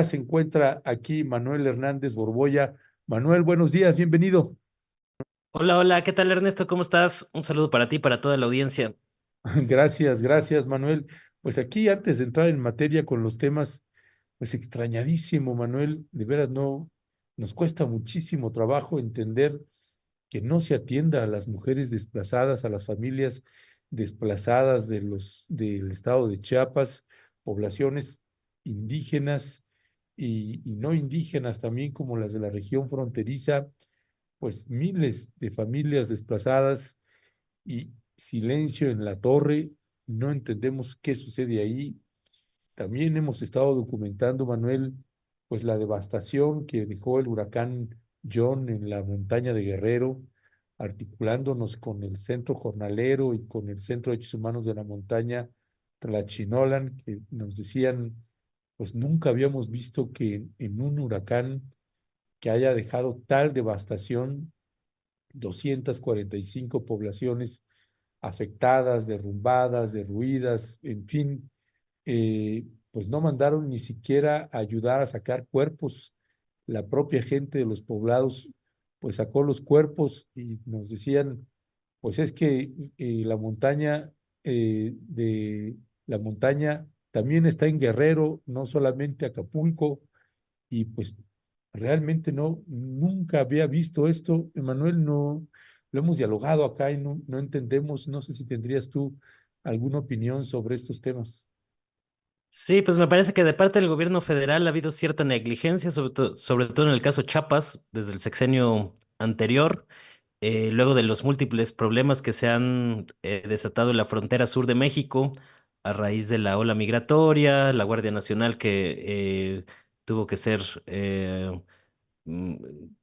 Se encuentra aquí Manuel Hernández Borboya. Manuel, buenos días, bienvenido. Hola, hola, ¿qué tal Ernesto? ¿Cómo estás? Un saludo para ti, para toda la audiencia. Gracias, gracias, Manuel. Pues aquí, antes de entrar en materia con los temas, pues extrañadísimo, Manuel, de veras no, nos cuesta muchísimo trabajo entender que no se atienda a las mujeres desplazadas, a las familias desplazadas del estado de Chiapas, poblaciones indígenas y no indígenas también como las de la región fronteriza, pues miles de familias desplazadas y silencio en la torre, no entendemos qué sucede ahí. También hemos estado documentando, Manuel, pues la devastación que dejó el huracán John en la montaña de Guerrero, articulándonos con el Centro Jornalero y con el Centro de Derechos Humanos de la Montaña, Tlachinolan, que nos decían, pues nunca habíamos visto que en un huracán que haya dejado tal devastación, 245 poblaciones afectadas, derrumbadas, derruidas, en fin, pues no mandaron ni siquiera a ayudar a sacar cuerpos. La propia gente de los poblados, pues sacó los cuerpos y nos decían, pues es que de la montaña también está en Guerrero, no solamente Acapulco, y pues realmente no, nunca había visto esto, Emanuel, no, lo hemos dialogado acá y no entendemos, no sé si tendrías tú alguna opinión sobre estos temas. Sí, pues me parece que de parte del gobierno federal ha habido cierta negligencia, sobre todo en el caso Chiapas, desde el sexenio anterior, luego de los múltiples problemas que se han desatado en la frontera sur de México, a raíz de la ola migratoria, la Guardia Nacional que tuvo que ser mm,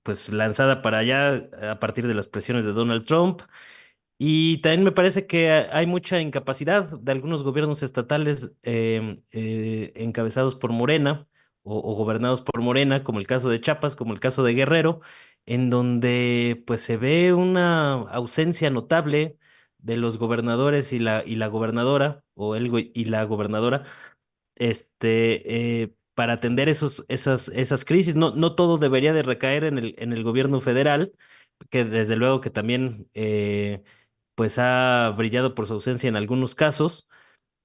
pues lanzada para allá a partir de las presiones de Donald Trump. Y también me parece que hay mucha incapacidad de algunos gobiernos estatales encabezados por Morena o gobernados por Morena, como el caso de Chiapas, como el caso de Guerrero, en donde pues se ve una ausencia notable de los gobernadores y la gobernadora, y la gobernadora, para atender esas crisis. No, no todo debería de recaer en el gobierno federal, que desde luego que también pues ha brillado por su ausencia en algunos casos.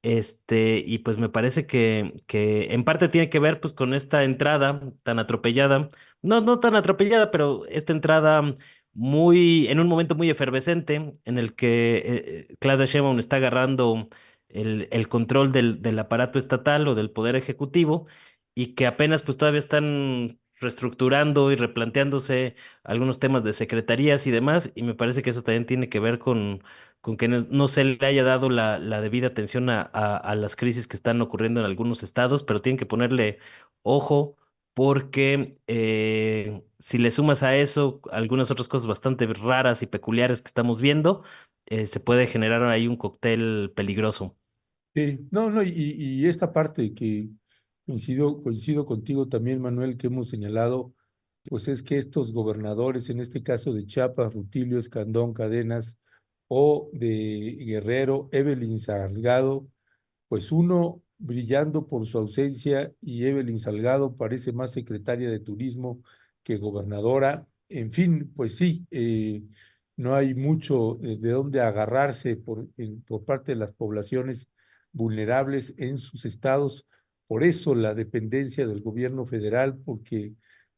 Y pues me parece que en parte tiene que ver pues con esta entrada tan atropellada, no, no tan atropellada, pero esta entrada en un momento muy efervescente en el que Claudia Sheinbaum está agarrando el control del aparato estatal o del poder ejecutivo, y que apenas pues todavía están reestructurando y replanteándose algunos temas de secretarías y demás, y me parece que eso también tiene que ver con que no se le haya dado la debida atención a las crisis que están ocurriendo en algunos estados, pero tienen que ponerle ojo porque si le sumas a eso algunas otras cosas bastante raras y peculiares que estamos viendo, se puede generar ahí un cóctel peligroso. Sí, no, no, y esta parte que coincido contigo también, Manuel, que hemos señalado, pues es que estos gobernadores, en este caso de Chiapas, Rutilio Escandón Cadenas, o de Guerrero, Evelyn Salgado, pues uno brillando por su ausencia y Evelyn Salgado parece más secretaria de turismo que gobernadora. En fin, pues sí, no hay mucho de dónde agarrarse por parte de las poblaciones vulnerables en sus estados. Por eso la dependencia del gobierno federal, porque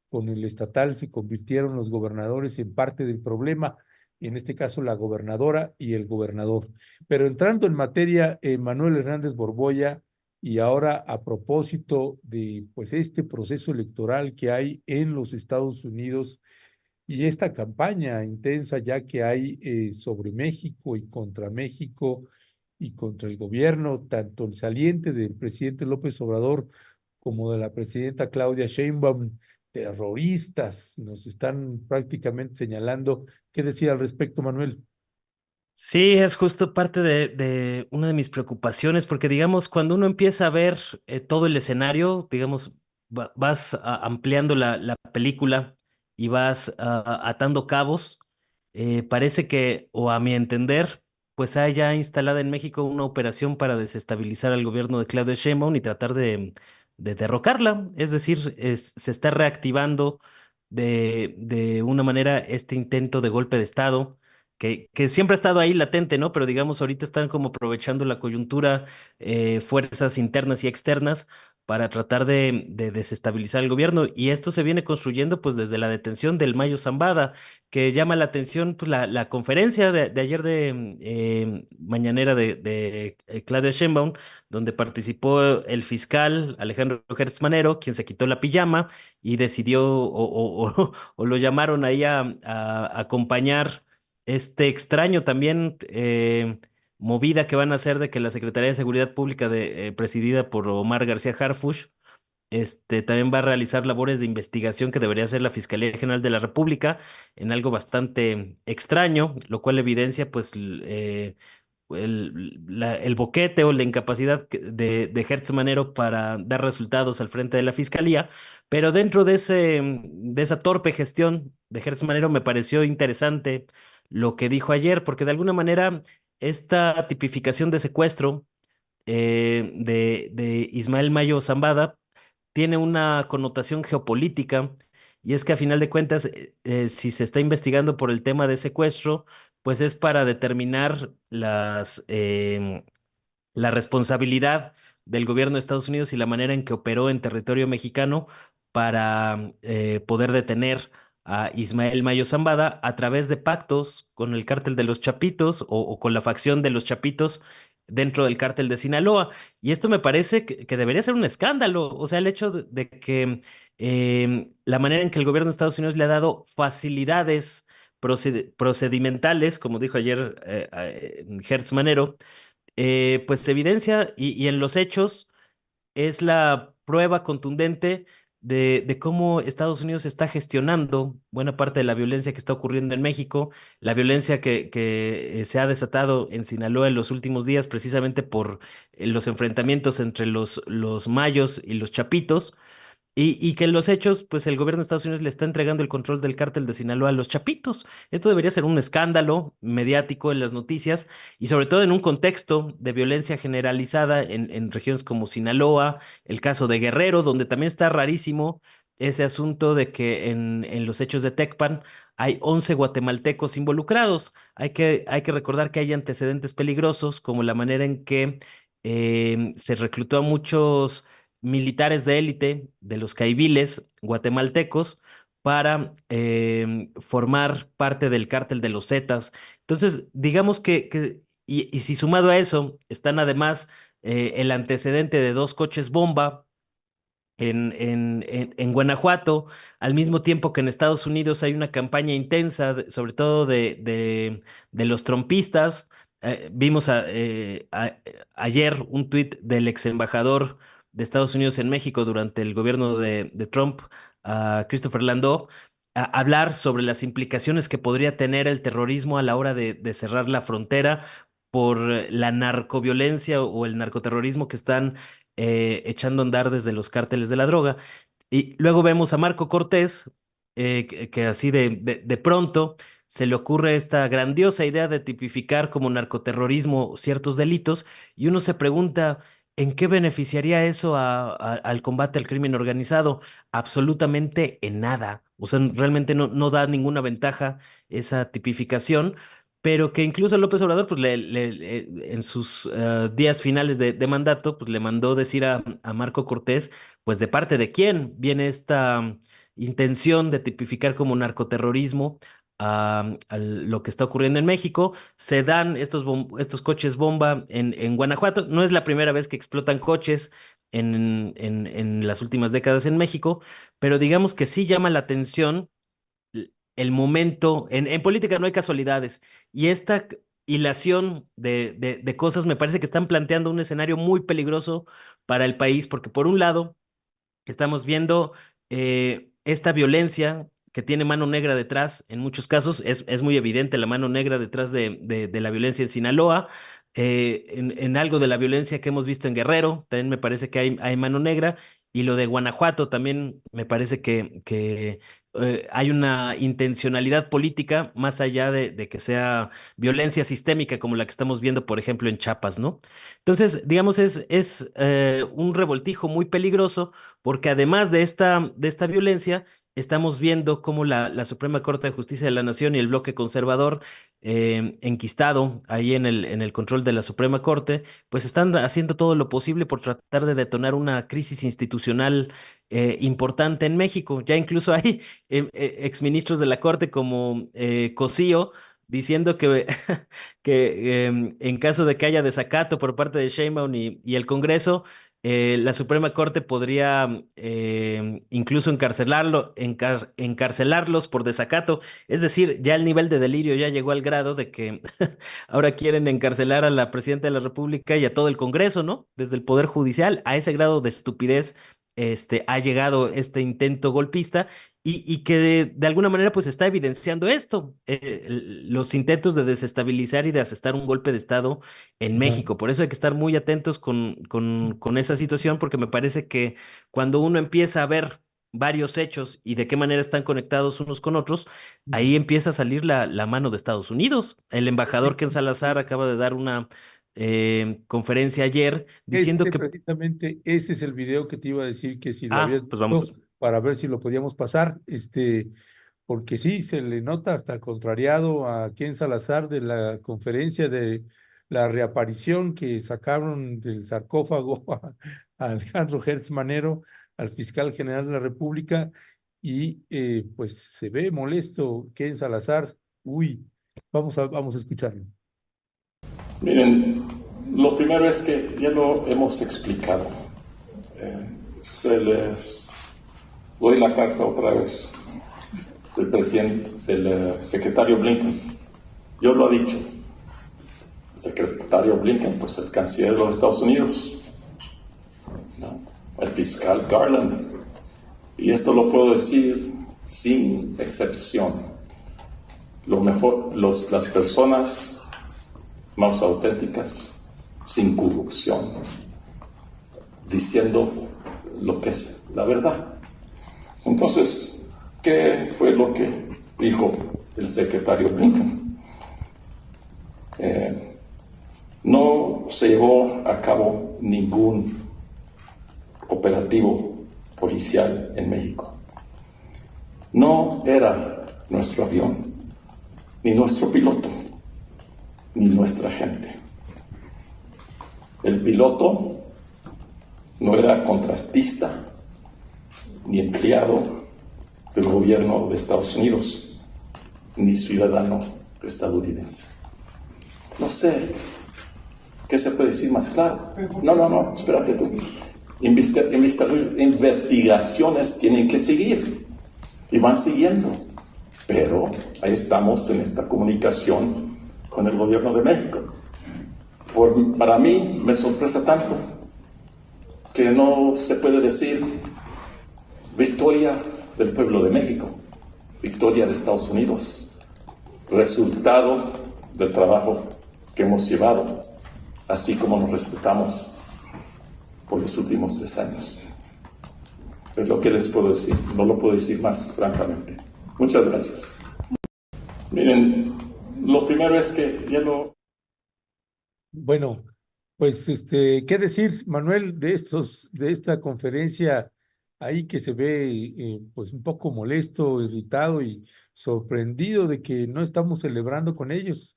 con el estatal se convirtieron los gobernadores en parte del problema, y en este caso la gobernadora y el gobernador. Pero entrando en materia, Manuel Hernández Borboya, y ahora a propósito de pues este proceso electoral que hay en los Estados Unidos y esta campaña intensa ya que hay sobre México y contra México y contra el gobierno, tanto el saliente del presidente López Obrador como de la presidenta Claudia Sheinbaum, terroristas, nos están prácticamente señalando. ¿Qué decía al respecto, Manuel? Sí, es justo parte de una de mis preocupaciones, porque digamos, cuando uno empieza a ver todo el escenario, digamos, vas ampliando la película y vas atando cabos, parece que, o a mi entender, pues hay ya instalada en México una operación para desestabilizar al gobierno de Claudio Sheinbaum y tratar de derrocarla. Es decir, se está reactivando de una manera este intento de golpe de Estado. Que siempre ha estado ahí latente, ¿no? Pero digamos, ahorita están como aprovechando la coyuntura, fuerzas internas y externas para tratar de desestabilizar el gobierno. Y esto se viene construyendo pues desde la detención del Mayo Zambada, que llama la atención pues, la conferencia de ayer mañanera de Claudia Sheinbaum, donde participó el fiscal Alejandro Gertz Manero, quien se quitó la pijama y decidió, o lo llamaron ahí a acompañar este extraño también movida que van a hacer de que la Secretaría de Seguridad Pública presidida por Omar García Harfuch también va a realizar labores de investigación que debería hacer la Fiscalía General de la República en algo bastante extraño, lo cual evidencia pues el boquete o la incapacidad de Hertz Manero para dar resultados al frente de la Fiscalía, pero dentro de esa torpe gestión de Hertz Manero me pareció interesante lo que dijo ayer, porque de alguna manera esta tipificación de secuestro de Ismael Mayo Zambada tiene una connotación geopolítica, y es que a final de cuentas, si se está investigando por el tema de secuestro, pues es para determinar la responsabilidad del gobierno de Estados Unidos y la manera en que operó en territorio mexicano para poder detener a Ismael Mayo Zambada a través de pactos con el cártel de los Chapitos o con la facción de los Chapitos dentro del cártel de Sinaloa. Y esto me parece que debería ser un escándalo. O sea, el hecho de que la manera en que el gobierno de Estados Unidos le ha dado facilidades procedimentales, como dijo ayer Hertz Manero, pues se evidencia y en los hechos es la prueba contundente de cómo Estados Unidos está gestionando buena parte de la violencia que está ocurriendo en México, la violencia que se ha desatado en Sinaloa en los últimos días precisamente por los enfrentamientos entre los mayos y los chapitos. Y que en los hechos, pues el gobierno de Estados Unidos le está entregando el control del cártel de Sinaloa a los chapitos. Esto debería ser un escándalo mediático en las noticias y sobre todo en un contexto de violencia generalizada en regiones como Sinaloa, el caso de Guerrero, donde también está rarísimo ese asunto de que en los hechos de Tecpan hay 11 guatemaltecos involucrados. Hay que recordar que hay antecedentes peligrosos, como la manera en que se reclutó a muchos militares de élite de los caiviles guatemaltecos para formar parte del cártel de los Zetas. Entonces, digamos y si sumado a eso están además el antecedente de dos coches bomba en Guanajuato, al mismo tiempo que en Estados Unidos hay una campaña intensa, sobre todo de los trompistas. Vimos ayer un tuit del ex embajador de Estados Unidos en México durante el gobierno de Trump, a Christopher Landau, hablar sobre las implicaciones que podría tener el terrorismo a la hora de cerrar la frontera por la narcoviolencia o el narcoterrorismo que están echando a andar desde los cárteles de la droga. Y luego vemos a Marco Cortés, que así de pronto se le ocurre esta grandiosa idea de tipificar como narcoterrorismo ciertos delitos, y uno se pregunta, ¿en qué beneficiaría eso al combate al crimen organizado? Absolutamente en nada. O sea, realmente no da ninguna ventaja esa tipificación, pero que incluso López Obrador, pues en sus días finales de mandato, pues le mandó decir a Marco Cortés, pues de parte de quién viene esta intención de tipificar como narcoterrorismo a lo que está ocurriendo en México. Se dan estos coches bomba en Guanajuato. No es la primera vez que explotan coches en las últimas décadas en México, pero digamos que sí llama la atención el momento. En política no hay casualidades. Y esta hilación de cosas me parece que están planteando un escenario muy peligroso para el país, porque por un lado estamos viendo esta violencia que tiene mano negra detrás. En muchos casos es muy evidente la mano negra detrás de la violencia en Sinaloa. En algo de la violencia que hemos visto en Guerrero, también me parece que hay mano negra. Y lo de Guanajuato también me parece hay una intencionalidad política más allá de que sea violencia sistémica como la que estamos viendo, por ejemplo, en Chiapas, ¿no? Entonces, digamos, es un revoltijo muy peligroso porque además de esta violencia, estamos viendo cómo la Suprema Corte de Justicia de la Nación y el bloque conservador, enquistado ahí en el control de la Suprema Corte, pues están haciendo todo lo posible por tratar de detonar una crisis institucional importante en México. Ya incluso hay exministros de la Corte como Cosío diciendo que, que en caso de que haya desacato por parte de Sheinbaum y el Congreso, la Suprema Corte podría incluso encarcelarlos por desacato. Es decir, ya el nivel de delirio ya llegó al grado de que ahora quieren encarcelar a la presidenta de la República y a todo el Congreso, ¿no? Desde el Poder Judicial. A ese grado de estupidez ha llegado este intento golpista y que de alguna manera pues está evidenciando esto, los intentos de desestabilizar y de asestar un golpe de Estado en Ajá. México. Por eso hay que estar muy atentos con esa situación, porque me parece que cuando uno empieza a ver varios hechos y de qué manera están conectados unos con otros, ahí empieza a salir la mano de Estados Unidos. El embajador Ken Salazar acaba de dar una conferencia ayer diciendo Ese que, precisamente, ese es el video que te iba a decir que si lo habías pues visto vamos. para ver si lo podíamos pasar, porque sí, se le nota hasta contrariado a Ken Salazar de la conferencia de la reaparición que sacaron del sarcófago a Alejandro Hertz Manero, al fiscal general de la República, y pues se ve molesto Ken Salazar. Uy, vamos a escucharlo. Miren, lo primero es que ya lo hemos explicado. Se les doy la carta otra vez del presidente, del secretario Blinken. Yo lo ha dicho. El secretario Blinken, pues el canciller de los Estados Unidos, ¿no? El fiscal Garland. Y esto lo puedo decir sin excepción. Lo mejor, las personas más auténticas, sin corrupción, diciendo lo que es la verdad. Entonces, ¿qué fue lo que dijo el secretario Blinken? No se llevó a cabo ningún operativo policial en México. No era nuestro avión, ni nuestro piloto, ni nuestra gente. El piloto no era contratista ni empleado del gobierno de Estados Unidos, ni ciudadano estadounidense. No sé, ¿qué se puede decir más claro? No, espérate tú. Investigaciones tienen que seguir y van siguiendo, pero ahí estamos en esta comunicación con el gobierno de México. Para mí me sorpresa tanto que no se puede decir victoria del pueblo de México, victoria de Estados Unidos, resultado del trabajo que hemos llevado, así como nos respetamos por los últimos 3 años. Es lo que les puedo decir, no lo puedo decir más francamente. Muchas gracias. Miren, lo primero es que ya lo... Bueno, pues ¿qué decir, Manuel, de esta conferencia ahí que se ve pues un poco molesto, irritado y sorprendido de que no estamos celebrando con ellos?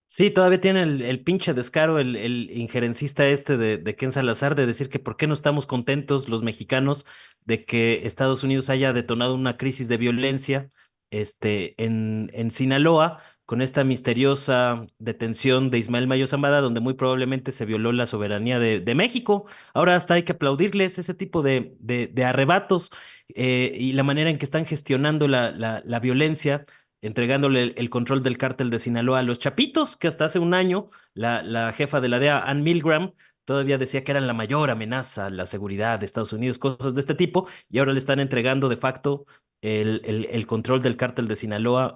Sí, todavía tiene el pinche descaro el injerencista de Ken Salazar de decir que por qué no estamos contentos los mexicanos de que Estados Unidos haya detonado una crisis de violencia en Sinaloa con esta misteriosa detención de Ismael Mayo Zambada, donde muy probablemente se violó la soberanía de México. Ahora hasta hay que aplaudirles ese tipo de arrebatos, y la manera en que están gestionando la violencia, entregándole el control del cártel de Sinaloa a los Chapitos, que hasta hace un año la jefa de la DEA, Ann Milgram, todavía decía que eran la mayor amenaza a la seguridad de Estados Unidos, cosas de este tipo, y ahora le están entregando de facto el control del cártel de Sinaloa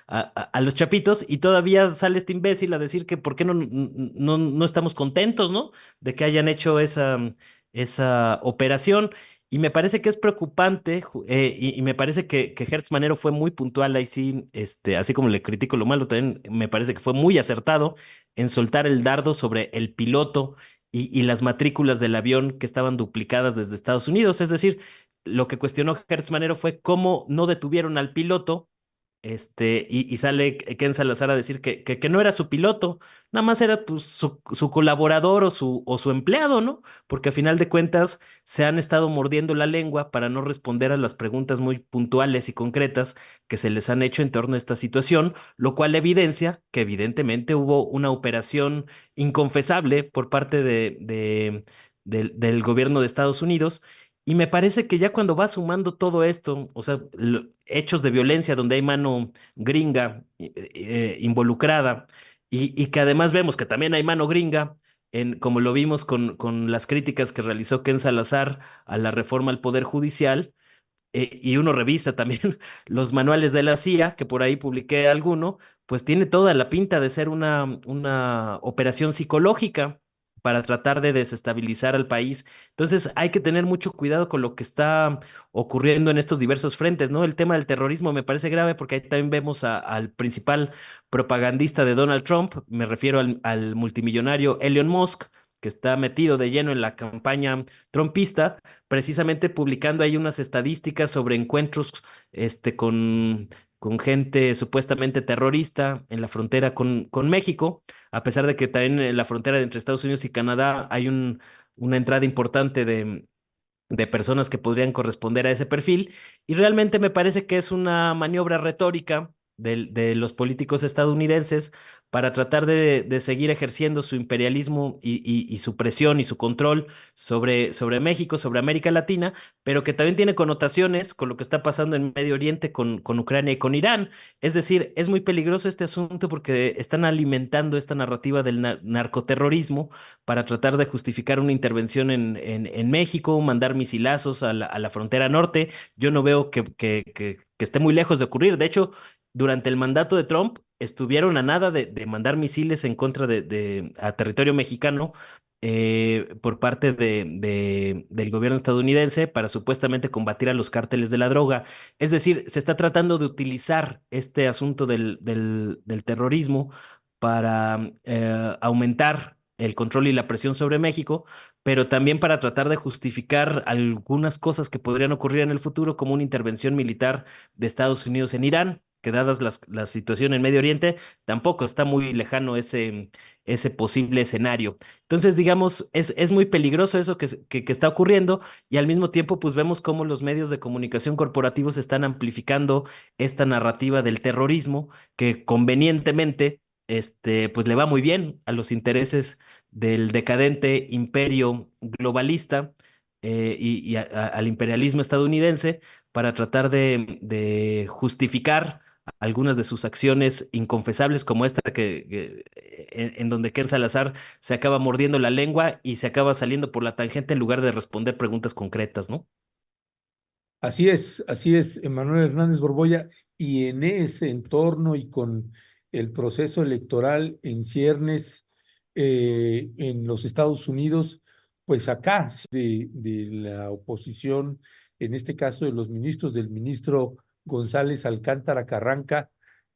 a los Chapitos, y todavía sale este imbécil a decir que por qué no estamos contentos, ¿no? De que hayan hecho esa operación. Y me parece que es preocupante, y me parece que Hertz Manero fue muy puntual ahí sí, así como le critico lo malo, también me parece que fue muy acertado en soltar el dardo sobre el piloto y las matrículas del avión que estaban duplicadas desde Estados Unidos. Es decir, lo que cuestionó Hertz Manero fue cómo no detuvieron al piloto, y sale Ken Salazar a decir que no era su piloto, nada más era pues, su colaborador o su empleado, ¿no? Porque a final de cuentas se han estado mordiendo la lengua para no responder a las preguntas muy puntuales y concretas que se les han hecho en torno a esta situación, lo cual evidencia que evidentemente hubo una operación inconfesable por parte del gobierno de Estados Unidos. Y me parece que ya cuando va sumando todo esto, o sea, hechos de violencia donde hay mano gringa involucrada, y que además vemos que también hay mano gringa, como lo vimos con las críticas que realizó Ken Salazar a la reforma al Poder Judicial, y uno revisa también los manuales de la CIA, que por ahí publiqué alguno, pues tiene toda la pinta de ser una operación psicológica para tratar de desestabilizar al país. Entonces hay que tener mucho cuidado con lo que está ocurriendo en estos diversos frentes, ¿no? El tema del terrorismo me parece grave porque ahí también vemos al principal propagandista de Donald Trump, me refiero al multimillonario Elon Musk, que está metido de lleno en la campaña trumpista, precisamente publicando ahí unas estadísticas sobre encuentros con gente supuestamente terrorista en la frontera con México, a pesar de que también en la frontera entre Estados Unidos y Canadá hay una entrada importante de personas que podrían corresponder a ese perfil, y realmente me parece que es una maniobra retórica de los políticos estadounidenses para tratar de seguir ejerciendo su imperialismo y su presión y su control sobre México, sobre América Latina, pero que también tiene connotaciones con lo que está pasando en Medio Oriente con Ucrania y con Irán. Es decir, es muy peligroso este asunto porque están alimentando esta narrativa del narcoterrorismo para tratar de justificar una intervención en México, mandar misilazos a la frontera norte. Yo no veo que esté muy lejos de ocurrir. De hecho, durante el mandato de Trump estuvieron a nada de mandar misiles en contra a territorio mexicano, por parte del gobierno estadounidense para supuestamente combatir a los cárteles de la droga. Es decir, se está tratando de utilizar este asunto del terrorismo para aumentar el control y la presión sobre México, pero también para tratar de justificar algunas cosas que podrían ocurrir en el futuro, como una intervención militar de Estados Unidos en Irán, que dadas la situación en Medio Oriente, tampoco está muy lejano ese posible escenario. Entonces, digamos, es muy peligroso eso que está ocurriendo, y al mismo tiempo, pues vemos cómo los medios de comunicación corporativos están amplificando esta narrativa del terrorismo que convenientemente pues le va muy bien a los intereses del decadente imperio globalista, al imperialismo estadounidense, para tratar de justificar algunas de sus acciones inconfesables, como esta en donde Ken Salazar se acaba mordiendo la lengua y se acaba saliendo por la tangente en lugar de responder preguntas concretas, ¿no? Así es, Manuel Hernández Borbolla, y en ese entorno y con el proceso electoral en ciernes en los Estados Unidos, pues acá sí, de la oposición, en este caso de los ministros, del ministro González Alcántara Carranca,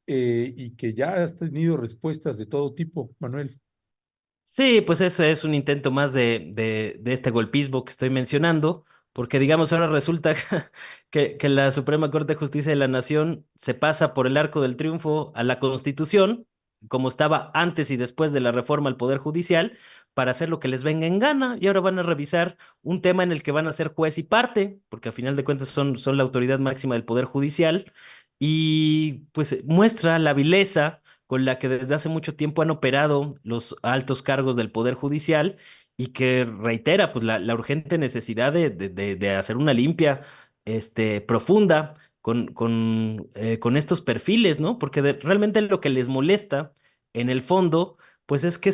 y que ya has tenido respuestas de todo tipo, Manuel. Sí, pues eso es un intento más de este golpismo que estoy mencionando, porque digamos ahora resulta que la Suprema Corte de Justicia de la Nación se pasa por el arco del triunfo a la Constitución, como estaba antes y después de la reforma al Poder Judicial, para hacer lo que les venga en gana, y ahora van a revisar un tema en el que van a ser juez y parte, porque a final de cuentas son la autoridad máxima del Poder Judicial, y pues muestra la vileza con la que desde hace mucho tiempo han operado los altos cargos del Poder Judicial, y que reitera pues la urgente necesidad de hacer una limpia profunda con estos perfiles, ¿no? Porque realmente lo que les molesta en el fondo, pues es que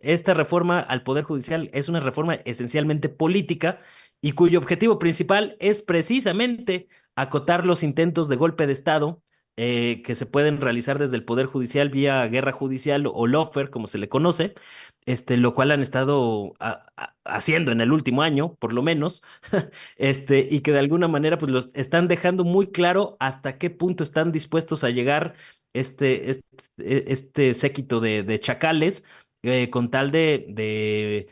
esta reforma al Poder Judicial es una reforma esencialmente política, y cuyo objetivo principal es precisamente acotar los intentos de golpe de Estado que se pueden realizar desde el Poder Judicial vía guerra judicial o lawfare, como se le conoce, lo cual han estado haciendo en el último año, por lo menos, y que de alguna manera pues los están dejando muy claro hasta qué punto están dispuestos a llegar este séquito de chacales, con tal de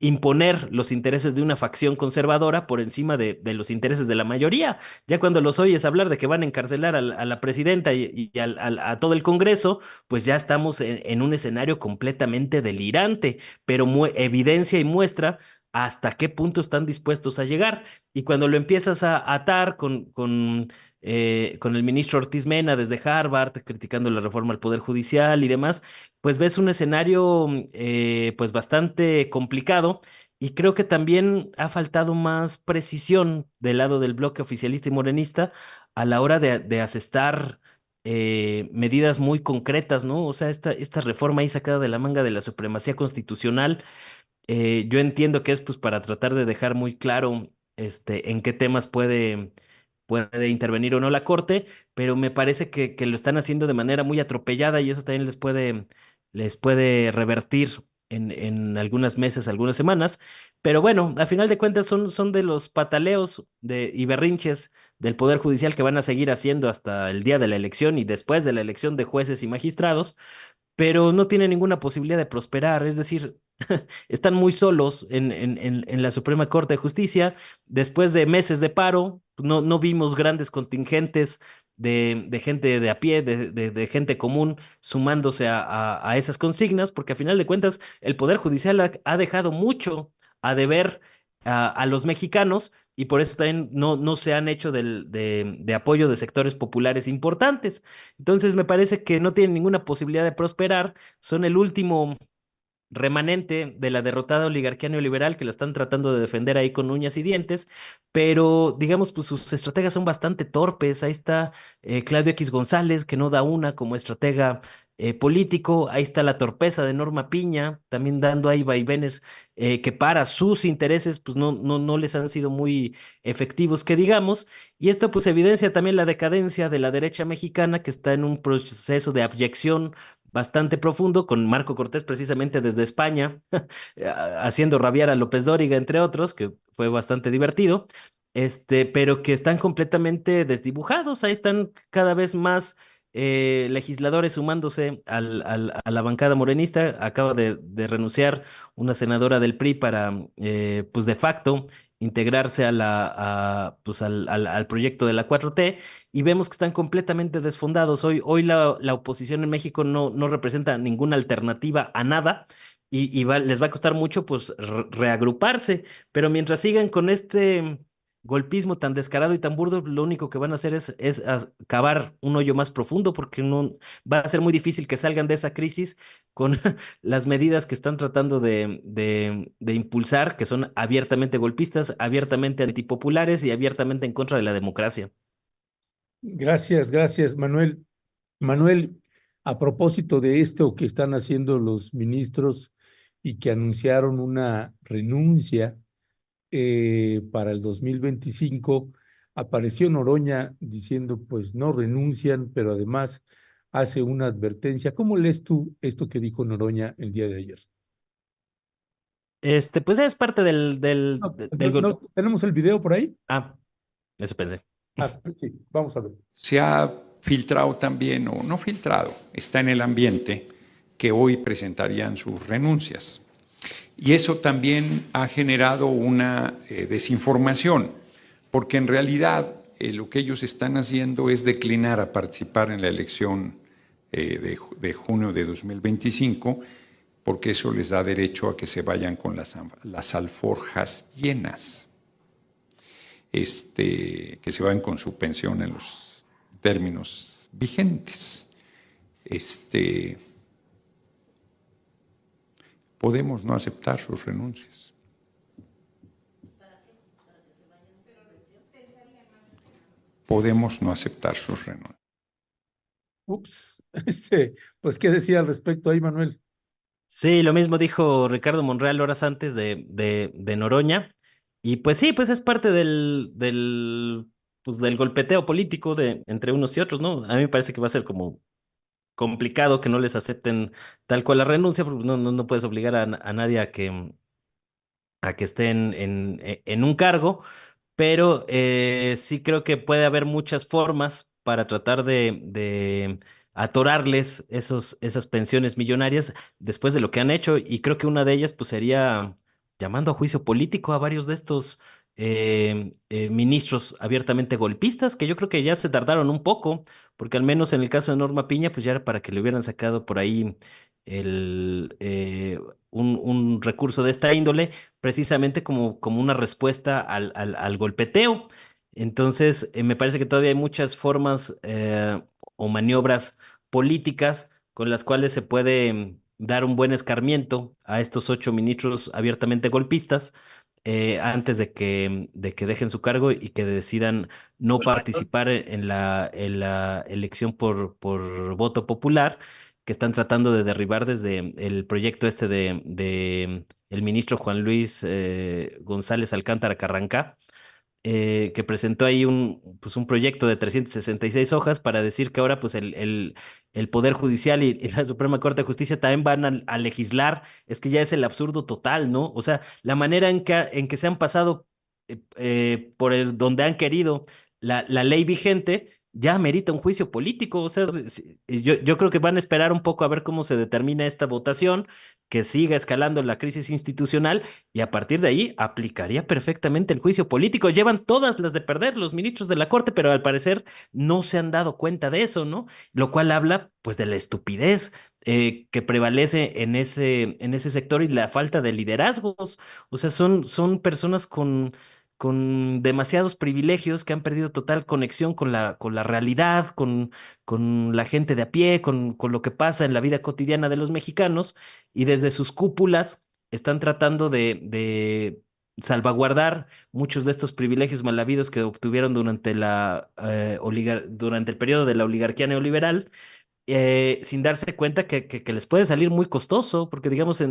imponer los intereses de una facción conservadora por encima de los intereses de la mayoría. Ya cuando los oyes hablar de que van a encarcelar a la presidenta y a todo el Congreso, pues ya estamos en un escenario completamente delirante, pero evidencia y muestra hasta qué punto están dispuestos a llegar. Y cuando lo empiezas a atar con el ministro Ortiz Mena desde Harvard, criticando la reforma al Poder Judicial y demás, pues ves un escenario pues bastante complicado. Y creo que también ha faltado más precisión del lado del bloque oficialista y morenista a la hora de asestar medidas muy concretas, ¿no? O sea, esta reforma ahí sacada de la manga de la supremacía constitucional, yo entiendo que es pues para tratar de dejar muy claro en qué temas puede intervenir o no la Corte, pero me parece que lo están haciendo de manera muy atropellada y eso también les puede revertir en algunos meses, algunas semanas. Pero bueno, a final de cuentas son de los pataleos y berrinches del Poder Judicial que van a seguir haciendo hasta el día de la elección y después de la elección de jueces y magistrados, pero no tiene ninguna posibilidad de prosperar. Es decir, están muy solos en la Suprema Corte de Justicia. Después de meses de paro, no vimos grandes contingentes de gente de a pie, de gente común sumándose a esas consignas, porque a final de cuentas el Poder Judicial ha dejado mucho a deber a los mexicanos. Y por eso también no se han hecho de apoyo de sectores populares importantes. Entonces me parece que no tienen ninguna posibilidad de prosperar. Son el último remanente de la derrotada oligarquía neoliberal que la están tratando de defender ahí con uñas y dientes, pero digamos, pues sus estrategas son bastante torpes. Ahí está Claudio X González, que no da una como estratega político. Ahí está la torpeza de Norma Piña, también dando ahí vaivenes que para sus intereses, pues no les han sido muy efectivos, que digamos. Y esto pues evidencia también la decadencia de la derecha mexicana, que está en un proceso de abyección bastante profundo, con Marco Cortés precisamente desde España, haciendo rabiar a López Dóriga, entre otros, que fue bastante divertido, pero que están completamente desdibujados. Ahí están cada vez más legisladores sumándose a la bancada morenista. Acaba de renunciar una senadora del PRI para, pues de facto, integrarse pues al proyecto de la 4T, y vemos que están completamente desfondados. Hoy la oposición en México no representa ninguna alternativa a nada, y les va a costar mucho pues reagruparse, pero mientras sigan con este golpismo tan descarado y tan burdo, lo único que van a hacer es cavar un hoyo más profundo, porque no va a ser muy difícil que salgan de esa crisis con las medidas que están tratando de impulsar, que son abiertamente golpistas, abiertamente antipopulares y abiertamente en contra de la democracia. Gracias, gracias, Manuel. Manuel, a propósito de esto que están haciendo los ministros y que anunciaron una renuncia para el 2025, apareció Noroña diciendo, pues no renuncian, pero además hace una advertencia. ¿Cómo lees tú esto que dijo Noroña el día de ayer? Pues es parte del, del, No, de- del no, gol. ¿tenemos el video por ahí? Ah, eso pensé. Ah, sí, vamos a ver. Se ha filtrado también, o no filtrado, está en el ambiente, que hoy presentarían sus renuncias. Y eso también ha generado una desinformación, porque en realidad lo que ellos están haciendo es declinar a participar en la elección de junio de 2025, porque eso les da derecho a que se vayan con las alforjas llenas, que se vayan con su pensión en los términos vigentes. Podemos no aceptar sus renuncias. Podemos no aceptar sus renuncias. Ups, pues, ¿qué decía al respecto ahí, Manuel? Sí, lo mismo dijo Ricardo Monreal horas antes de Noroña. Y pues sí, pues es parte pues, del golpeteo político entre unos y otros, ¿no? A mí me parece que va a ser como complicado que no les acepten tal cual la renuncia, porque no puedes obligar a nadie a que esté en un cargo, pero sí creo que puede haber muchas formas para tratar de atorarles esas pensiones millonarias después de lo que han hecho, y creo que una de ellas pues sería llamando a juicio político a varios de estos ministros abiertamente golpistas, que yo creo que ya se tardaron un poco, porque al menos en el caso de Norma Piña, pues ya era para que le hubieran sacado por ahí el, un recurso de esta índole precisamente como una respuesta al golpeteo. Entonces, me parece que todavía hay muchas formas o maniobras políticas con las cuales se puede dar un buen escarmiento a estos 8 ministros abiertamente golpistas, antes de que dejen su cargo y que decidan no participar en la elección por voto popular, que están tratando de derribar desde el proyecto este de el ministro Juan Luis González Alcántara Carrancá, que presentó ahí un proyecto de 366 hojas para decir que ahora pues el Poder Judicial y la Suprema Corte de Justicia también van a legislar. Es que ya es el absurdo total, ¿no? O sea, la manera en que se han pasado donde han querido la ley vigente ya merita un juicio político. O sea, yo creo que van a esperar un poco a ver cómo se determina esta votación, que siga escalando la crisis institucional, y a partir de ahí aplicaría perfectamente el juicio político. Llevan todas las de perder los ministros de la Corte, pero al parecer no se han dado cuenta de eso, ¿no? Lo cual habla pues de la estupidez que prevalece en ese sector, y la falta de liderazgos. O sea, son personas con demasiados privilegios, que han perdido total conexión con la realidad, con la gente de a pie, con lo que pasa en la vida cotidiana de los mexicanos, y desde sus cúpulas están tratando de salvaguardar muchos de estos privilegios mal habidos que obtuvieron durante el periodo de la oligarquía neoliberal, sin darse cuenta que les puede salir muy costoso, porque digamos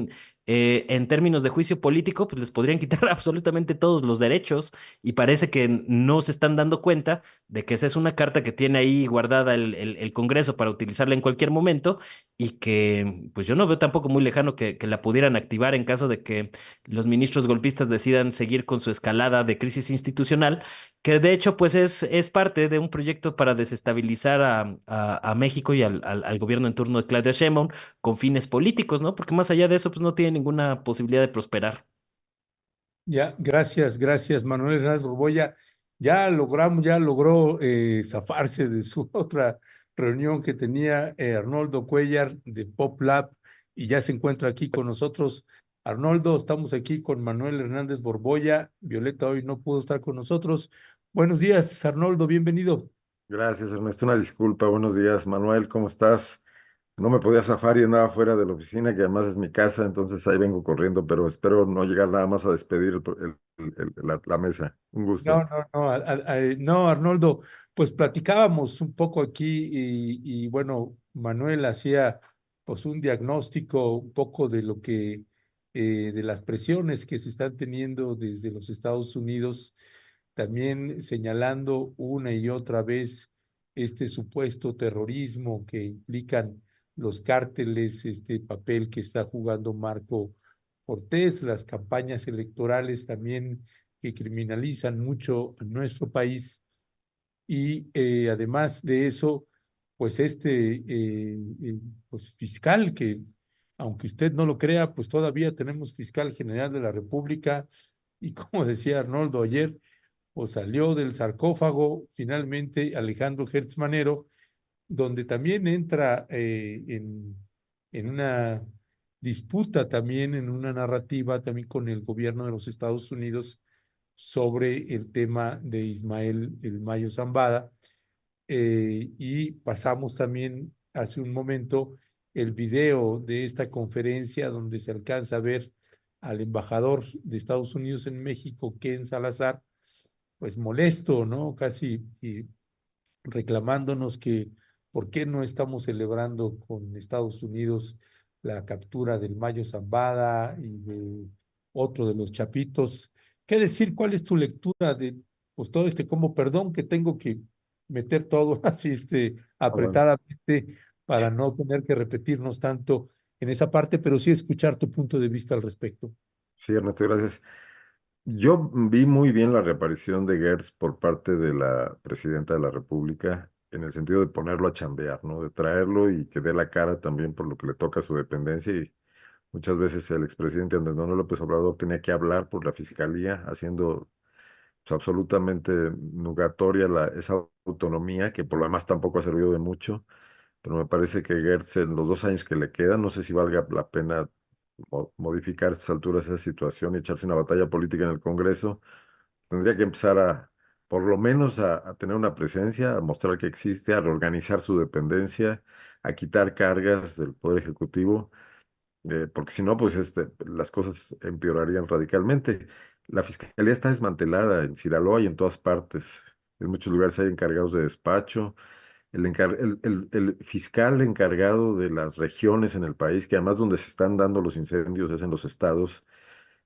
en términos de juicio político, pues les podrían quitar absolutamente todos los derechos, y parece que no se están dando cuenta de que esa es una carta que tiene ahí guardada el Congreso para utilizarla en cualquier momento, y que pues yo no veo tampoco muy lejano que la pudieran activar en caso de que los ministros golpistas decidan seguir con su escalada de crisis institucional, que de hecho pues es parte de un proyecto para desestabilizar a México y al gobierno en turno de Claudia Sheinbaum con fines políticos, ¿no? Porque más allá de eso pues no tiene ninguna posibilidad de prosperar. Ya, gracias, Manuel Hernández Borboya. Ya logró zafarse de su otra reunión que tenía Arnoldo Cuellar de Pop Lab, y ya se encuentra aquí con nosotros. Arnoldo, estamos aquí con Manuel Hernández Borboya. Violeta hoy no pudo estar con nosotros. Buenos días, Arnoldo, bienvenido. Gracias, Ernesto. Una disculpa. Buenos días, Manuel. ¿Cómo estás? No me podía zafar y andaba fuera de la oficina, que además es mi casa, entonces ahí vengo corriendo, pero espero no llegar nada más a despedir la mesa. Un No, gusto. no, no, no, Arnoldo, pues platicábamos un poco aquí y bueno, Manuel hacía pues un diagnóstico un poco de lo que, de las presiones que se están teniendo desde los Estados Unidos, también señalando una y otra vez este supuesto terrorismo que implican los cárteles, este papel que está jugando Marco Cortés, las campañas electorales también que criminalizan mucho a nuestro país, y además de eso, pues pues fiscal que, aunque usted no lo crea, pues todavía tenemos fiscal general de la República, y como decía Arnoldo ayer, pues salió del sarcófago finalmente Alejandro Gertz Manero, donde también entra en una disputa, también en una narrativa también con el gobierno de los Estados Unidos sobre el tema de Ismael El Mayo Zambada. Y pasamos también hace un momento el video de esta conferencia donde se alcanza a ver al embajador de Estados Unidos en México, Ken Salazar, pues molesto, ¿no? Casi reclamándonos que por qué no estamos celebrando con Estados Unidos la captura del Mayo Zambada y de otro de los Chapitos. ¿Qué decir? ¿Cuál es tu lectura de pues todo como perdón que tengo que meter todo así Ah, bueno. apretadamente para no tener que repetirnos tanto en esa parte, pero sí escuchar tu punto de vista al respecto. Sí, Ernesto, gracias. Yo vi muy bien la reaparición de Gertz por parte de la presidenta de la República, en el sentido de ponerlo a chambear, ¿no? De traerlo y que dé la cara también por lo que le toca a su dependencia. Y muchas veces el expresidente Andrés Manuel López Obrador tenía que hablar por la fiscalía, haciendo pues, absolutamente nugatoria esa autonomía, que por lo demás tampoco ha servido de mucho. Pero me parece que Gertz, en los 2 años que le quedan, no sé si valga la pena modificar a estas alturas esa situación y echarse una batalla política en el Congreso. Tendría que empezar por lo menos a tener una presencia, a mostrar que existe, a reorganizar su dependencia, a quitar cargas del Poder Ejecutivo, porque si no, pues las cosas empeorarían radicalmente. La fiscalía está desmantelada en Sinaloa y en todas partes. En muchos lugares hay encargados de despacho. El fiscal encargado de las regiones en el país, que además donde se están dando los incendios es en los estados,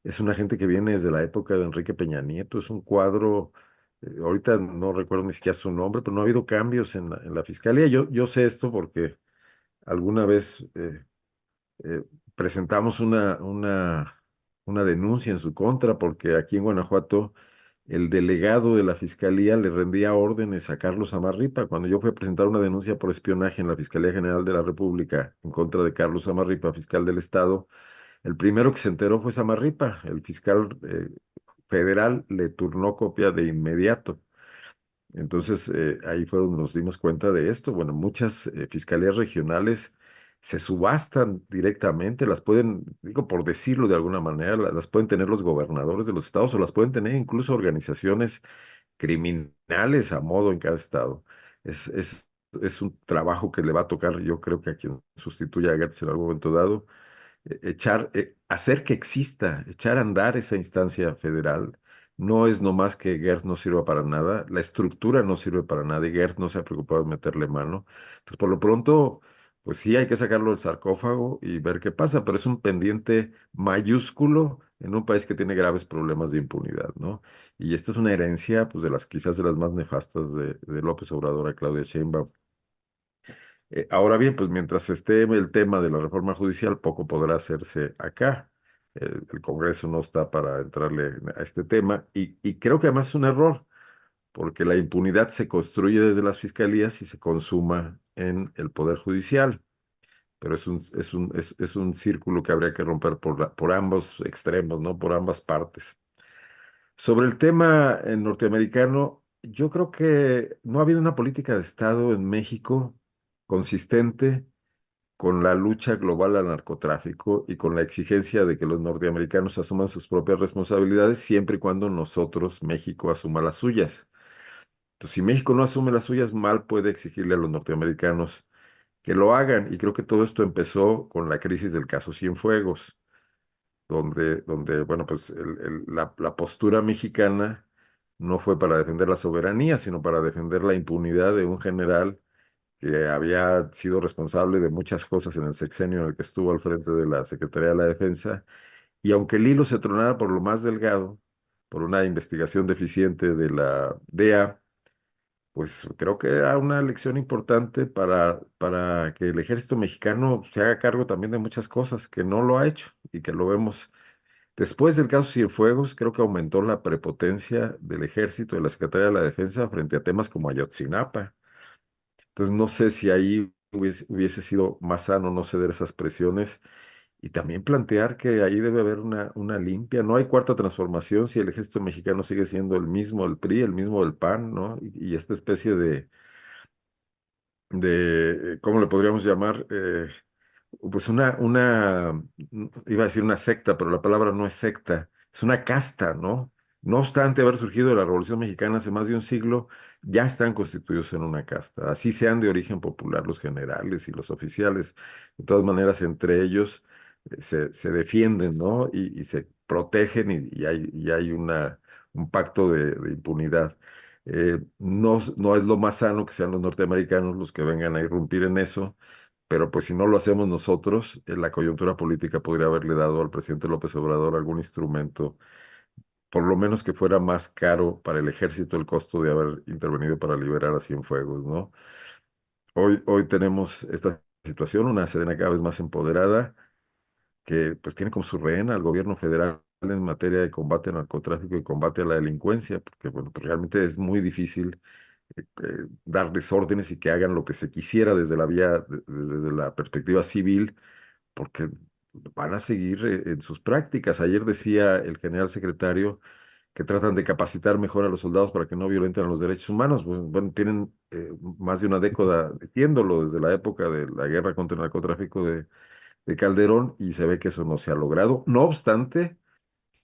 es una gente que viene desde la época de Enrique Peña Nieto. Es un cuadro, ahorita no recuerdo ni siquiera su nombre, pero no ha habido cambios en la fiscalía. Yo sé esto porque alguna vez eh, presentamos una denuncia en su contra, porque aquí en Guanajuato el delegado de la fiscalía le rendía órdenes a Carlos Amarripa. Cuando yo fui a presentar una denuncia por espionaje en la Fiscalía General de la República en contra de Carlos Amarripa, fiscal del Estado, el primero que se enteró fue Samarripa. El fiscal federal le turnó copia de inmediato. Entonces, ahí fue donde nos dimos cuenta de esto. Bueno, muchas fiscalías regionales se subastan directamente, las pueden, digo por decirlo de alguna manera, las pueden tener los gobernadores de los estados o las pueden tener incluso organizaciones criminales a modo en cada estado. Es, es, es un trabajo que le va a tocar, yo creo que a quien sustituya a Gertz en algún momento dado, hacer que exista, echar a andar esa instancia federal. No es nomás que Gertz no sirva para nada, la estructura no sirve para nada y Gertz no se ha preocupado de meterle mano. Entonces, por lo pronto, pues sí hay que sacarlo del sarcófago y ver qué pasa, pero es un pendiente mayúsculo en un país que tiene graves problemas de impunidad, ¿no? Y esto es una herencia, pues, quizás de las más nefastas de López Obrador a Claudia Sheinbaum. Ahora bien, pues mientras esté el tema de la reforma judicial, poco podrá hacerse acá. El Congreso no está para entrarle a este tema y creo que además es un error, porque la impunidad se construye desde las fiscalías y se consuma en el Poder Judicial, pero es un círculo que habría que romper por ambos extremos, ¿no? Por ambas partes. Sobre el tema norteamericano, yo creo que no ha habido una política de Estado en México consistente con la lucha global al narcotráfico y con la exigencia de que los norteamericanos asuman sus propias responsabilidades siempre y cuando nosotros, México, asuma las suyas. Entonces, si México no asume las suyas, mal puede exigirle a los norteamericanos que lo hagan. Y creo que todo esto empezó con la crisis del caso Cienfuegos, donde bueno, pues la postura mexicana no fue para defender la soberanía, sino para defender la impunidad de un general que había sido responsable de muchas cosas en el sexenio en el que estuvo al frente de la Secretaría de la Defensa, y aunque el hilo se tronara por lo más delgado, por una investigación deficiente de la DEA, pues creo que era una lección importante para que el ejército mexicano se haga cargo también de muchas cosas, que no lo ha hecho y que lo vemos. Después del caso Cienfuegos, creo que aumentó la prepotencia del ejército, de la Secretaría de la Defensa, frente a temas como Ayotzinapa. Entonces, no sé si ahí hubiese sido más sano no ceder esas presiones y también plantear que ahí debe haber una limpia. No hay cuarta transformación si el ejército mexicano sigue siendo el mismo del PRI, el mismo del PAN, ¿no? Y esta especie ¿cómo le podríamos llamar? Pues iba a decir una secta, pero la palabra no es secta, es una casta, ¿no? No obstante haber surgido de la Revolución Mexicana hace más de un siglo, ya están constituidos en una casta, así sean de origen popular los generales y los oficiales. De todas maneras, entre ellos se defienden, ¿no? Y se protegen y hay un pacto de impunidad. No es lo más sano que sean los norteamericanos los que vengan a irrumpir en eso, pero pues si no lo hacemos nosotros, la coyuntura política podría haberle dado al presidente López Obrador algún instrumento por lo menos que fuera más caro para el ejército el costo de haber intervenido para liberar a Cienfuegos, ¿no? Hoy tenemos esta situación, una Sedena cada vez más empoderada, que pues tiene como su rehén al gobierno federal en materia de combate al narcotráfico y combate a la delincuencia, porque bueno, pues realmente es muy difícil darles órdenes y que hagan lo que se quisiera desde la desde la perspectiva civil, porque van a seguir en sus prácticas. Ayer decía el general secretario que tratan de capacitar mejor a los soldados para que no violenten los derechos humanos. Pues, bueno, tienen más de una década diciéndolo desde la época de la guerra contra el narcotráfico de Calderón y se ve que eso no se ha logrado. No obstante,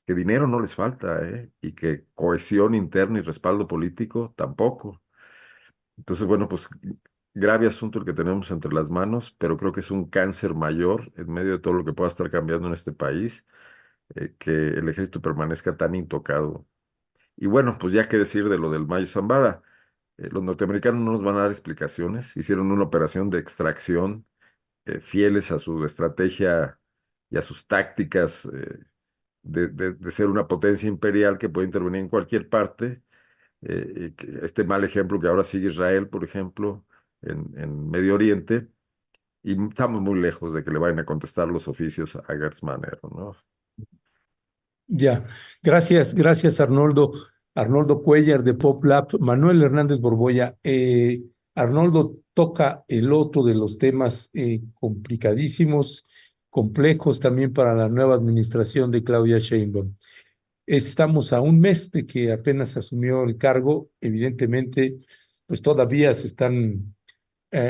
que dinero no les falta, ¿eh? Y que cohesión interna y respaldo político tampoco. Entonces, bueno, pues grave asunto el que tenemos entre las manos, pero creo que es un cáncer mayor en medio de todo lo que pueda estar cambiando en este país, que el ejército permanezca tan intocado. Y bueno, pues ya qué decir de lo del Mayo Zambada. Los norteamericanos no nos van a dar explicaciones. Hicieron una operación de extracción, fieles a su estrategia y a sus tácticas de ser una potencia imperial que puede intervenir en cualquier parte. Este mal ejemplo que ahora sigue Israel, por ejemplo, en Medio Oriente, y estamos muy lejos de que le vayan a contestar los oficios a Gertz Manero, ¿no? Ya, gracias Arnoldo. Arnoldo Cuellar de PopLab, Manuel Hernández Borboya. Arnoldo toca el otro de los temas complicadísimos, complejos también para la nueva administración de Claudia Sheinbaum. Estamos a un mes de que apenas asumió el cargo, evidentemente, pues todavía se están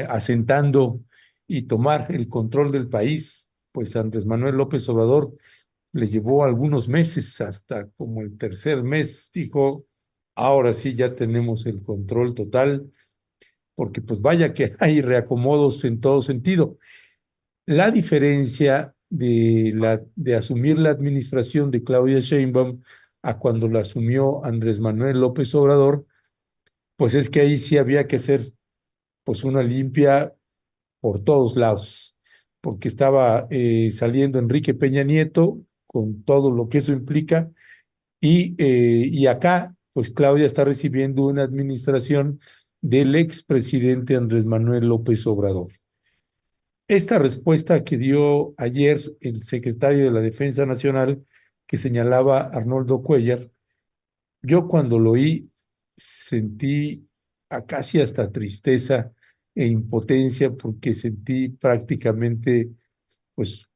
asentando y tomar el control del país, pues Andrés Manuel López Obrador le llevó algunos meses, hasta como el tercer mes, dijo, ahora sí ya tenemos el control total, porque pues vaya que hay reacomodos en todo sentido. La diferencia de asumir la administración de Claudia Sheinbaum a cuando la asumió Andrés Manuel López Obrador, pues es que ahí sí había que hacer pues una limpia por todos lados, porque estaba saliendo Enrique Peña Nieto con todo lo que eso implica, y acá, pues Claudia está recibiendo una administración del expresidente Andrés Manuel López Obrador. Esta respuesta que dio ayer el secretario de la Defensa Nacional, que señalaba Arnoldo Cuellar, yo cuando lo oí sentí casi hasta tristeza e impotencia porque sentí prácticamente, pues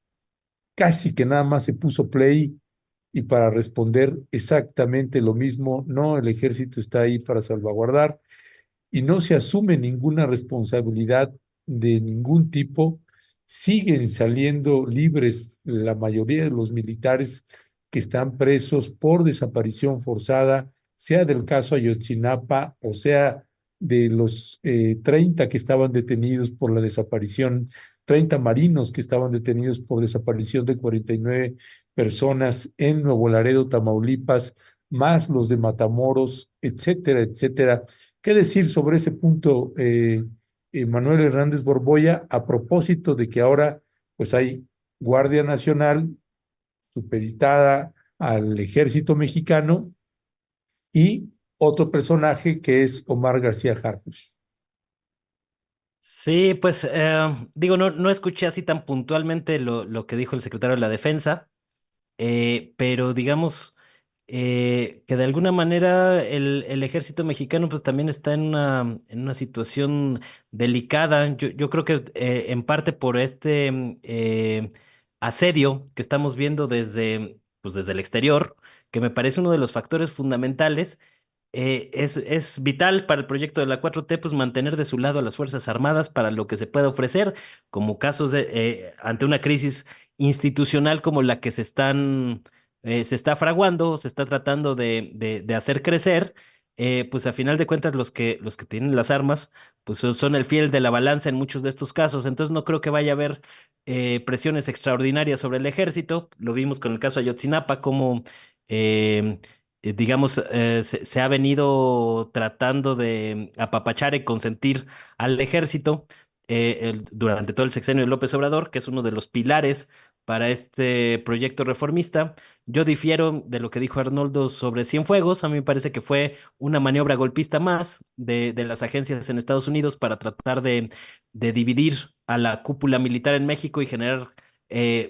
casi que nada más se puso play y para responder exactamente lo mismo, no, el ejército está ahí para salvaguardar y no se asume ninguna responsabilidad de ningún tipo, siguen saliendo libres la mayoría de los militares que están presos por desaparición forzada, sea del caso Ayotzinapa o sea de los 30 que estaban detenidos por la desaparición, 30 marinos que estaban detenidos por desaparición de 49 personas en Nuevo Laredo, Tamaulipas, más los de Matamoros, etcétera, etcétera. ¿Qué decir sobre ese punto, Manuel Hernández Borboya, a propósito de que ahora pues hay Guardia Nacional supeditada al ejército mexicano y otro personaje que es Omar García Harfuch? Sí, pues digo, no escuché así tan puntualmente lo que dijo el secretario de la Defensa, pero digamos que de alguna manera el ejército mexicano pues también está en una situación delicada. Yo creo que en parte por este asedio que estamos viendo pues desde el exterior, que me parece uno de los factores fundamentales. Es vital para el proyecto de la 4T pues mantener de su lado a las Fuerzas Armadas para lo que se pueda ofrecer, como casos ante una crisis institucional como la que se está fraguando, se está tratando de hacer crecer. Pues a final de cuentas los que tienen las armas pues son el fiel de la balanza en muchos de estos casos, entonces no creo que vaya a haber presiones extraordinarias sobre el ejército. Lo vimos con el caso Ayotzinapa, como digamos, se ha venido tratando de apapachar y consentir al ejército durante todo el sexenio de López Obrador, que es uno de los pilares para este proyecto reformista. Yo difiero de lo que dijo Arnoldo sobre Cienfuegos. A mí me parece que fue una maniobra golpista más de las agencias en Estados Unidos para tratar de dividir a la cúpula militar en México y generar,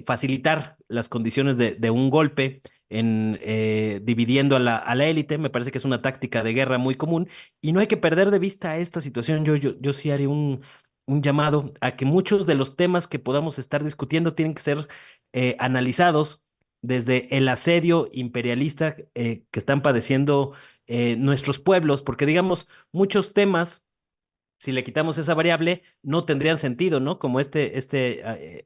facilitar las condiciones de un golpe dividiendo a la élite. Me parece que es una táctica de guerra muy común y no hay que perder de vista esta situación. Yo sí haré un llamado a que muchos de los temas que podamos estar discutiendo tienen que ser analizados desde el asedio imperialista que están padeciendo nuestros pueblos, porque digamos, muchos temas, si le quitamos esa variable, no tendrían sentido, ¿no? Como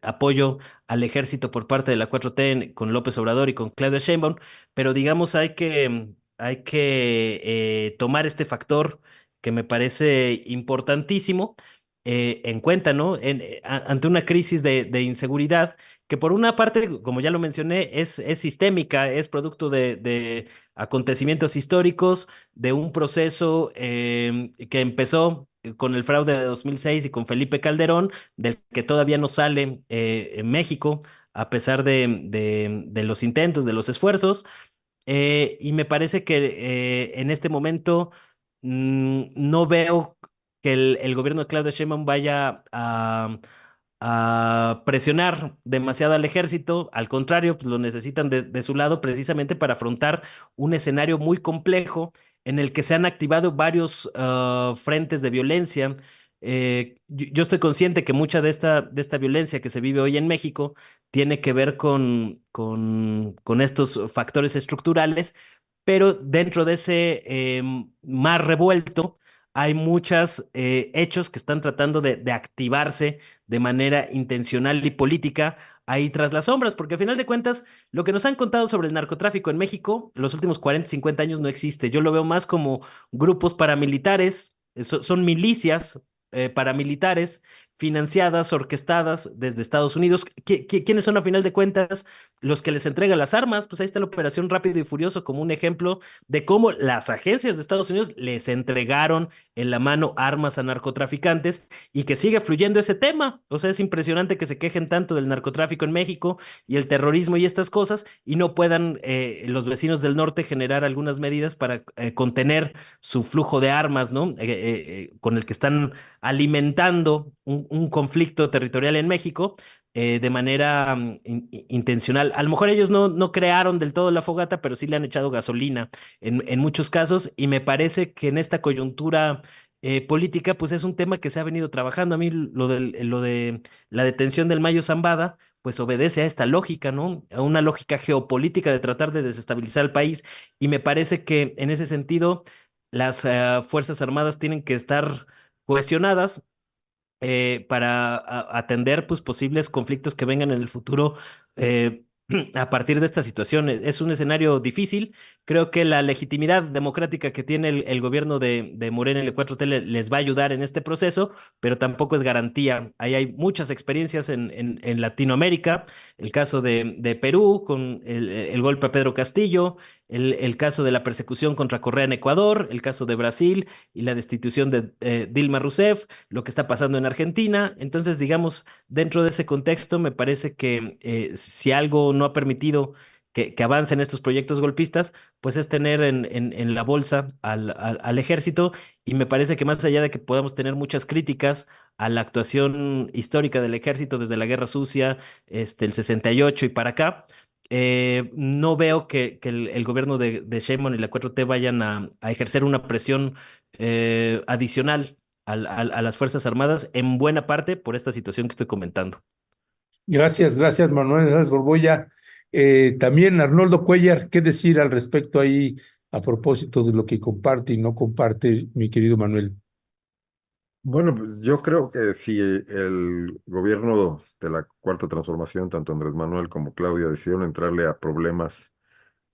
apoyo al ejército por parte de la 4T con López Obrador y con Claudia Sheinbaum, pero digamos, hay que tomar este factor que me parece importantísimo en cuenta, ¿no? Ante una crisis de inseguridad que por una parte, como ya lo mencioné, es sistémica, es producto de acontecimientos históricos, de un proceso que empezó con el fraude de 2006 y con Felipe Calderón, del que todavía no sale en México, a pesar de los intentos, de los esfuerzos. Y me parece que en este momento no veo que el gobierno de Claudia Sheinbaum vaya a presionar demasiado al ejército. Al contrario, pues lo necesitan de su lado precisamente para afrontar un escenario muy complejo en el que se han activado varios frentes de violencia. Yo estoy consciente que mucha de esta violencia que se vive hoy en México tiene que ver con estos factores estructurales, pero dentro de ese mar revuelto hay muchos hechos que están tratando de activarse de manera intencional y política ahí tras las sombras, porque al final de cuentas, lo que nos han contado sobre el narcotráfico en México, los últimos 40, 50 años no existe. Yo lo veo más como grupos paramilitares, son milicias paramilitares financiadas, orquestadas desde Estados Unidos. ¿Quiénes son a final de cuentas los que les entregan las armas? Pues ahí está la Operación Rápido y Furioso como un ejemplo de cómo las agencias de Estados Unidos les entregaron en la mano armas a narcotraficantes y que sigue fluyendo ese tema. O sea, es impresionante que se quejen tanto del narcotráfico en México y el terrorismo y estas cosas y no puedan los vecinos del norte generar algunas medidas para contener su flujo de armas, ¿no? Con el que están alimentando un conflicto territorial en México de manera intencional. A lo mejor ellos no crearon del todo la fogata, pero sí le han echado gasolina en muchos casos y me parece que en esta coyuntura política, pues es un tema que se ha venido trabajando. A mí lo de la detención del Mayo Zambada, pues obedece a esta lógica, ¿no? A una lógica geopolítica de tratar de desestabilizar el país y me parece que en ese sentido las Fuerzas Armadas tienen que estar cohesionadas para atender pues, posibles conflictos que vengan en el futuro eh, a partir de esta situación. Es un escenario difícil. Creo que la legitimidad democrática que tiene el gobierno de Morena y el 4T les va a ayudar en este proceso, pero tampoco es garantía. Ahí hay muchas experiencias en Latinoamérica, el caso de Perú con el golpe a Pedro Castillo, el caso de la persecución contra Correa en Ecuador, el caso de Brasil y la destitución de Dilma Rousseff, lo que está pasando en Argentina. Entonces, digamos, dentro de ese contexto, me parece que si algo no ha permitido que avancen estos proyectos golpistas, pues es tener en la bolsa al ejército y me parece que más allá de que podamos tener muchas críticas a la actuación histórica del ejército desde la Guerra Sucia, el 68 y para acá, no veo que el gobierno de Sheinbaum y la 4T vayan a ejercer una presión adicional a las Fuerzas Armadas, en buena parte por esta situación que estoy comentando. Gracias, Manuel Hernández Borboya. También Arnoldo Cuellar, ¿qué decir al respecto ahí a propósito de lo que comparte y no comparte mi querido Manuel? Bueno, pues yo creo que si el gobierno de la Cuarta Transformación, tanto Andrés Manuel como Claudia, decidieron entrarle a problemas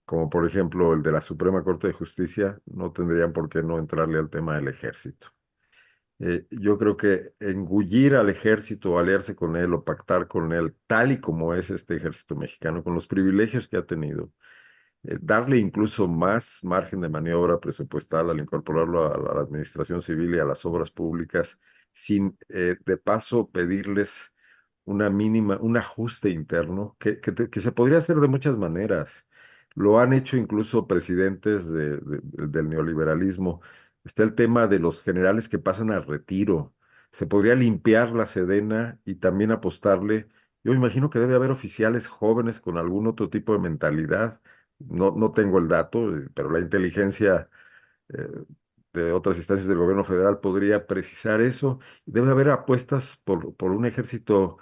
como por ejemplo el de la Suprema Corte de Justicia, no tendrían por qué no entrarle al tema del ejército. Yo creo que engullir al ejército o aliarse con él o pactar con él, tal y como es este ejército mexicano, con los privilegios que ha tenido, darle incluso más margen de maniobra presupuestal al incorporarlo a la administración civil y a las obras públicas, sin de paso pedirles una mínima, un ajuste interno que se podría hacer de muchas maneras. Lo han hecho incluso presidentes del neoliberalismo. Está el tema de los generales que pasan al retiro. Se podría limpiar la Sedena y también apostarle. Yo imagino que debe haber oficiales jóvenes con algún otro tipo de mentalidad. No tengo el dato, pero la inteligencia eh, de otras instancias del gobierno federal podría precisar eso. Debe haber apuestas por un ejército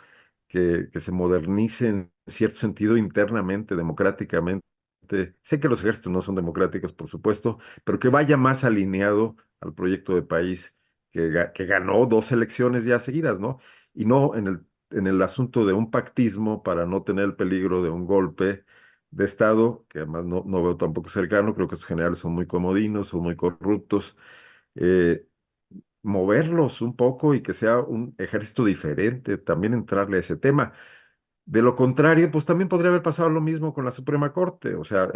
que se modernice en cierto sentido internamente, democráticamente. Sé que los ejércitos no son democráticos, por supuesto, pero que vaya más alineado al proyecto de país que ganó 2 elecciones ya seguidas, ¿no? Y no en el asunto de un pactismo para no tener el peligro de un golpe de Estado, que además no veo tampoco cercano. Creo que estos generales son muy comodinos, son muy corruptos. eh, Moverlos un poco y que sea un ejército diferente, también entrarle a ese tema. De lo contrario, pues también podría haber pasado lo mismo con la Suprema Corte. O sea,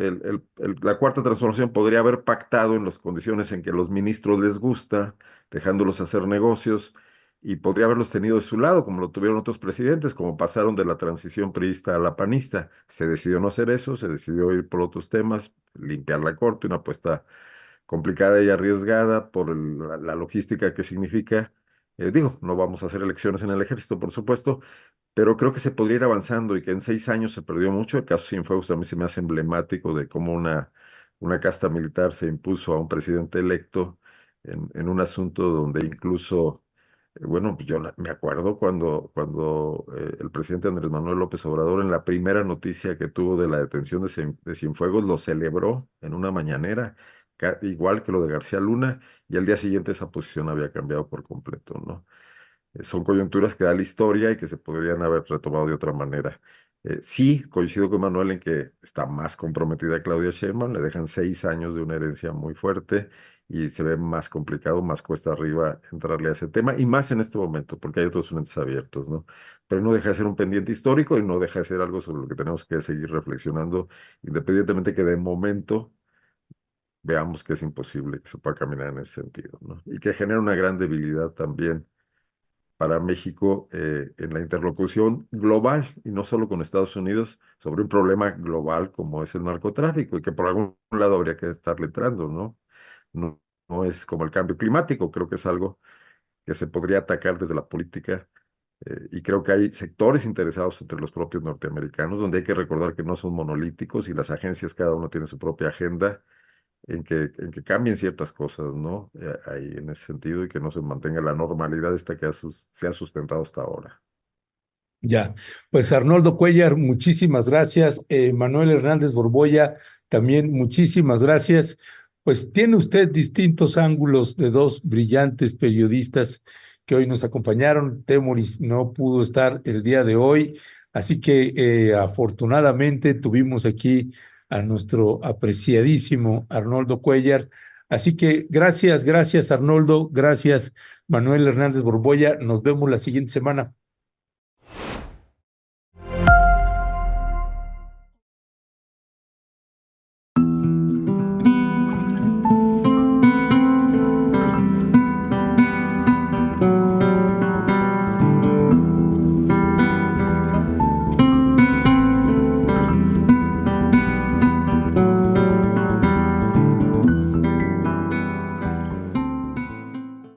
la Cuarta Transformación podría haber pactado en las condiciones en que los ministros les gusta, dejándolos hacer negocios, y podría haberlos tenido de su lado, como lo tuvieron otros presidentes, como pasaron de la transición priista a la panista. Se decidió no hacer eso, se decidió ir por otros temas, limpiar la Corte, una apuesta complicada y arriesgada por la logística que significa. Digo, no vamos a hacer elecciones en el ejército, por supuesto, pero creo que se podría ir avanzando y que en 6 años se perdió mucho. El caso Cienfuegos a mí se me hace emblemático de cómo una casta militar se impuso a un presidente electo en un asunto donde incluso, bueno, pues yo me acuerdo cuando el presidente Andrés Manuel López Obrador, en la primera noticia que tuvo de la detención de Cienfuegos, lo celebró en una mañanera, igual que lo de García Luna, y al día siguiente esa posición había cambiado por completo, ¿no? Son coyunturas que da la historia y que se podrían haber retomado de otra manera. Sí, coincido con Manuel en que está más comprometida Claudia Sheinbaum, le dejan 6 años de una herencia muy fuerte y se ve más complicado, más cuesta arriba entrarle a ese tema, y más en este momento, porque hay otros frentes abiertos, ¿no? Pero no deja de ser un pendiente histórico y no deja de ser algo sobre lo que tenemos que seguir reflexionando, independientemente que de momento veamos que es imposible que se pueda caminar en ese sentido, ¿no? Y que genera una gran debilidad también para México en la interlocución global y no solo con Estados Unidos sobre un problema global como es el narcotráfico, y que por algún lado habría que estar letrando, ¿no? No, no es como el cambio climático. Creo que es algo que se podría atacar desde la política, y creo que hay sectores interesados entre los propios norteamericanos, donde hay que recordar que no son monolíticos y las agencias cada uno tiene su propia agenda, en que cambien ciertas cosas, ¿no? Ahí en ese sentido, y que no se mantenga la normalidad esta que se ha sustentado hasta ahora. Ya, pues Arnoldo Cuellar, muchísimas gracias. Manuel Hernández Borboya, también muchísimas gracias. Pues tiene usted distintos ángulos de dos brillantes periodistas que hoy nos acompañaron. Temoris no pudo estar el día de hoy, así que afortunadamente tuvimos aquí a nuestro apreciadísimo Arnoldo Cuellar. Así que gracias, gracias Arnoldo, gracias Manuel Hernández Borboya. Nos vemos la siguiente semana.